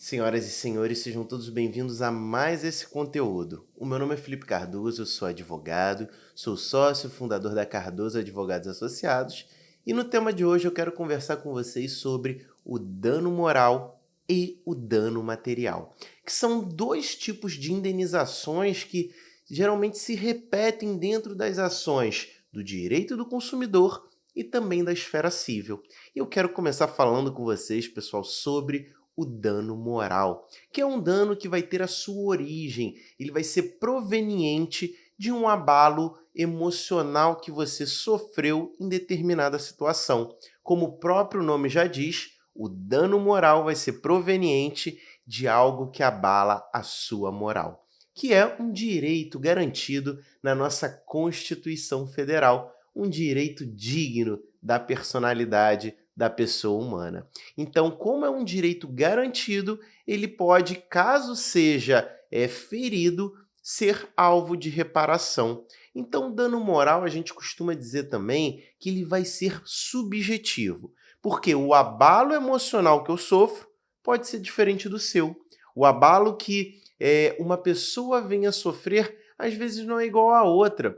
Senhoras e senhores, sejam todos bem-vindos a mais esse conteúdo. O meu nome é Felipe Cardoso, eu sou advogado, sou sócio fundador da Cardoso Advogados Associados e no tema de hoje eu quero conversar com vocês sobre o dano moral e o dano material, que são dois tipos de indenizações que geralmente se repetem dentro das ações do direito do consumidor e também da esfera civil. E eu quero começar falando com vocês, pessoal, sobre o dano moral, que é um dano que vai ter a sua origem, ele vai ser proveniente de um abalo emocional que você sofreu em determinada situação. Como o próprio nome já diz, o dano moral vai ser proveniente de algo que abala a sua moral, que é um direito garantido na nossa Constituição Federal, um direito digno da personalidade da pessoa humana. Então, como é um direito garantido, ele pode, caso seja ferido, ser alvo de reparação. Então, dano moral, a gente costuma dizer também que ele vai ser subjetivo, porque o abalo emocional que eu sofro pode ser diferente do seu. O abalo que uma pessoa venha sofrer, às vezes não é igual à outra.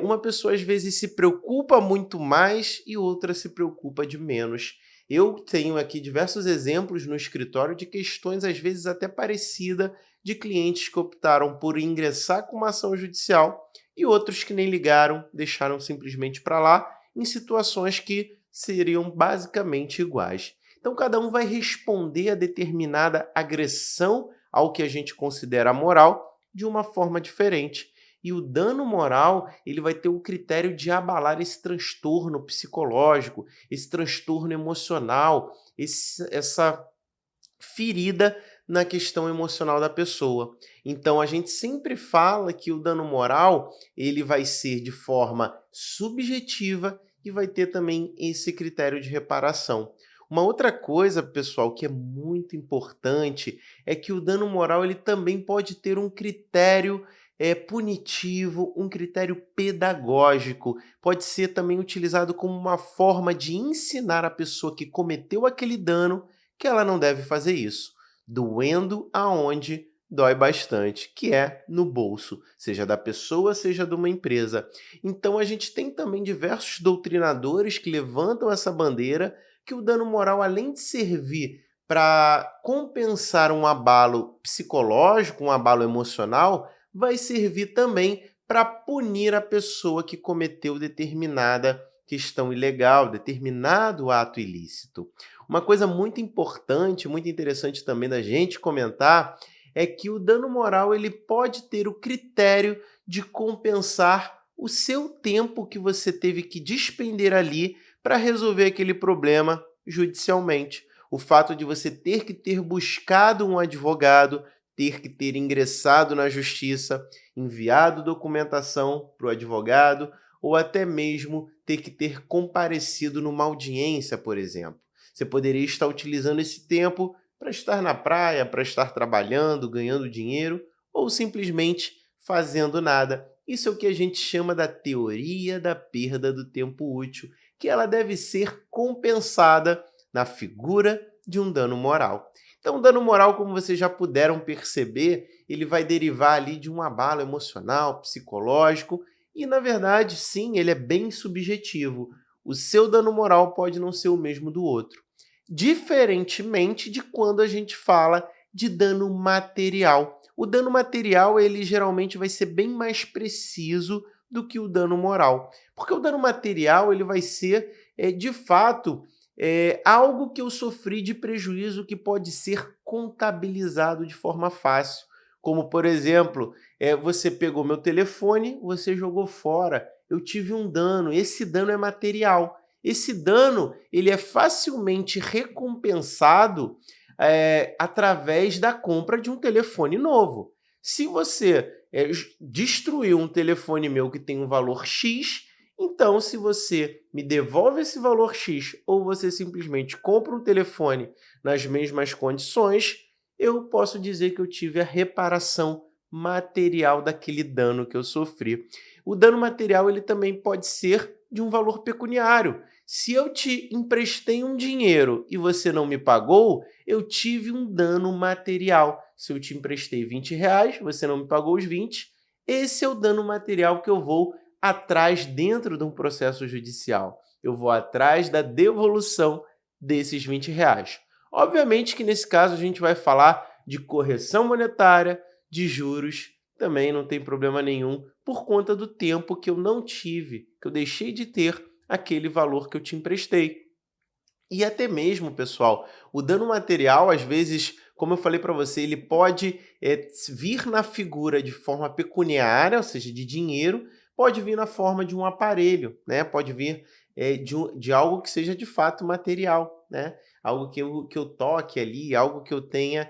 Uma pessoa às vezes se preocupa muito mais e outra se preocupa de menos. Eu tenho aqui diversos exemplos no escritório de questões às vezes até parecidas de clientes que optaram por ingressar com uma ação judicial e outros que nem ligaram, deixaram simplesmente para lá, em situações que seriam basicamente iguais. Então cada um vai responder a determinada agressão ao que a gente considera moral de uma forma diferente. E o dano moral, ele vai ter o critério de abalar esse transtorno psicológico, esse transtorno emocional, essa ferida na questão emocional da pessoa. Então a gente sempre fala que o dano moral, ele vai ser de forma subjetiva e vai ter também esse critério de reparação. Uma outra coisa, pessoal, que é muito importante é que o dano moral ele também pode ter um critério punitivo, um critério pedagógico. Pode ser também utilizado como uma forma de ensinar a pessoa que cometeu aquele dano que ela não deve fazer isso. Doendo aonde dói bastante, que é no bolso, seja da pessoa, seja de uma empresa. Então a gente tem também diversos doutrinadores que levantam essa bandeira que o dano moral, além de servir para compensar um abalo psicológico, um abalo emocional, vai servir também para punir a pessoa que cometeu determinada questão ilegal, determinado ato ilícito. Uma coisa muito importante, muito interessante também da gente comentar é que o dano moral ele pode ter o critério de compensar o seu tempo que você teve que despender ali para resolver aquele problema judicialmente. O fato de você ter que ter buscado um advogado, ter que ter ingressado na justiça, enviado documentação para o advogado ou até mesmo ter que ter comparecido numa audiência, por exemplo. Você poderia estar utilizando esse tempo para estar na praia, para estar trabalhando, ganhando dinheiro ou simplesmente fazendo nada. Isso é o que a gente chama da teoria da perda do tempo útil, que ela deve ser compensada na figura de um dano moral. Então, o dano moral, como vocês já puderam perceber, ele vai derivar ali de um abalo emocional, psicológico, e na verdade, sim, ele é bem subjetivo. O seu dano moral pode não ser o mesmo do outro. Diferentemente de quando a gente fala de dano material. O dano material, ele geralmente vai ser bem mais preciso do que o dano moral. Porque o dano material, ele vai ser, de fato, algo que eu sofri de prejuízo que pode ser contabilizado de forma fácil. Como, por exemplo, você pegou meu telefone, você jogou fora, eu tive um dano, esse dano é material. Esse dano ele é facilmente recompensado através da compra de um telefone novo. Se você destruiu um telefone meu que tem um valor X, então, se você me devolve esse valor X ou você simplesmente compra um telefone nas mesmas condições, eu posso dizer que eu tive a reparação material daquele dano que eu sofri. O dano material ele também pode ser de um valor pecuniário. Se eu te emprestei um dinheiro e você não me pagou, eu tive um dano material. Se eu te emprestei R$ 20, você não me pagou os 20, esse é o dano material que eu vou atrás dentro de um processo judicial. Eu vou atrás da devolução desses R$ 20. Obviamente que nesse caso a gente vai falar de correção monetária, de juros, também não tem problema nenhum, por conta do tempo que eu não tive, que eu deixei de ter aquele valor que eu te emprestei. E até mesmo, pessoal, o dano material, às vezes, como eu falei para você, ele pode vir na figura de forma pecuniária, ou seja, de dinheiro, pode vir na forma de um aparelho, né? Pode vir de algo que seja de fato material, né? Algo que eu toque ali, algo que eu tenha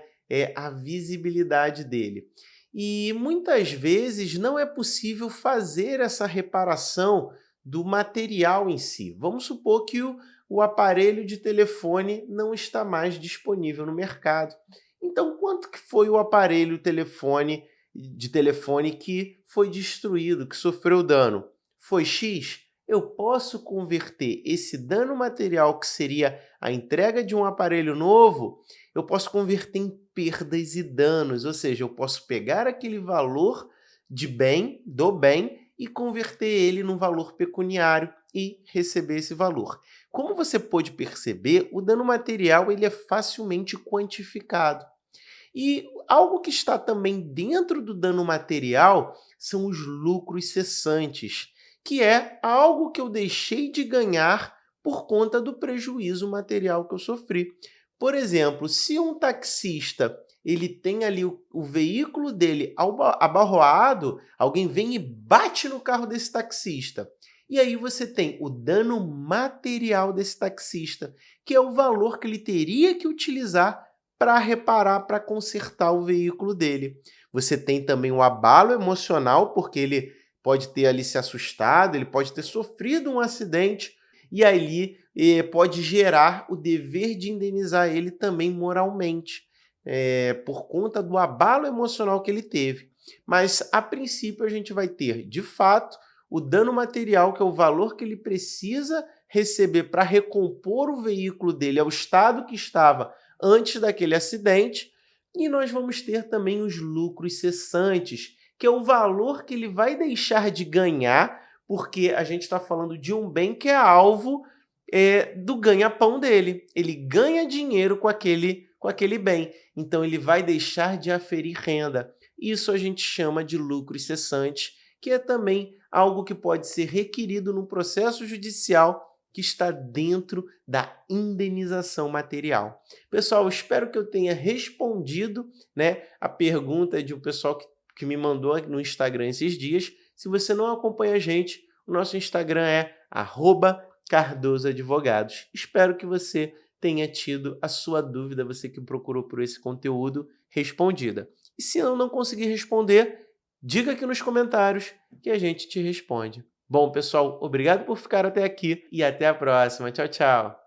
a visibilidade dele. E muitas vezes não é possível fazer essa reparação do material em si. Vamos supor que o aparelho de telefone não está mais disponível no mercado. Então, quanto que foi o aparelho de telefone que foi destruído, que sofreu dano? Foi X? Eu posso converter esse dano material, que seria a entrega de um aparelho novo, eu posso converter em perdas e danos, ou seja, eu posso pegar aquele valor do bem, e converter ele num valor pecuniário e receber esse valor. Como você pode perceber, o dano material ele é facilmente quantificado. E algo que está também dentro do dano material são os lucros cessantes, que é algo que eu deixei de ganhar por conta do prejuízo material que eu sofri. Por exemplo, se um taxista ele tem ali o veículo dele abarroado, alguém vem e bate no carro desse taxista. E aí você tem o dano material desse taxista, que é o valor que ele teria que utilizar para reparar, para consertar o veículo dele. Você tem também o abalo emocional, porque ele pode ter ali se assustado, ele pode ter sofrido um acidente, e ali pode gerar o dever de indenizar ele também moralmente, por conta do abalo emocional que ele teve. Mas, a princípio, a gente vai ter, de fato, o dano material, que é o valor que ele precisa receber para recompor o veículo dele ao estado que estava antes daquele acidente, e nós vamos ter também os lucros cessantes, que é o valor que ele vai deixar de ganhar, porque a gente está falando de um bem que é alvo do ganha-pão dele. Ele ganha dinheiro com aquele bem, então ele vai deixar de aferir renda. Isso a gente chama de lucros cessantes, que é também algo que pode ser requerido no processo judicial que está dentro da indenização material. Pessoal, espero que eu tenha respondido, né, a pergunta de um pessoal que me mandou no Instagram esses dias. Se você não acompanha a gente, o nosso Instagram é @CardosoAdvogados. Espero que você tenha tido a sua dúvida, você que procurou por esse conteúdo, respondida. E se eu não conseguir responder, diga aqui nos comentários que a gente te responde. Bom, pessoal, obrigado por ficar até aqui e até a próxima. Tchau, tchau.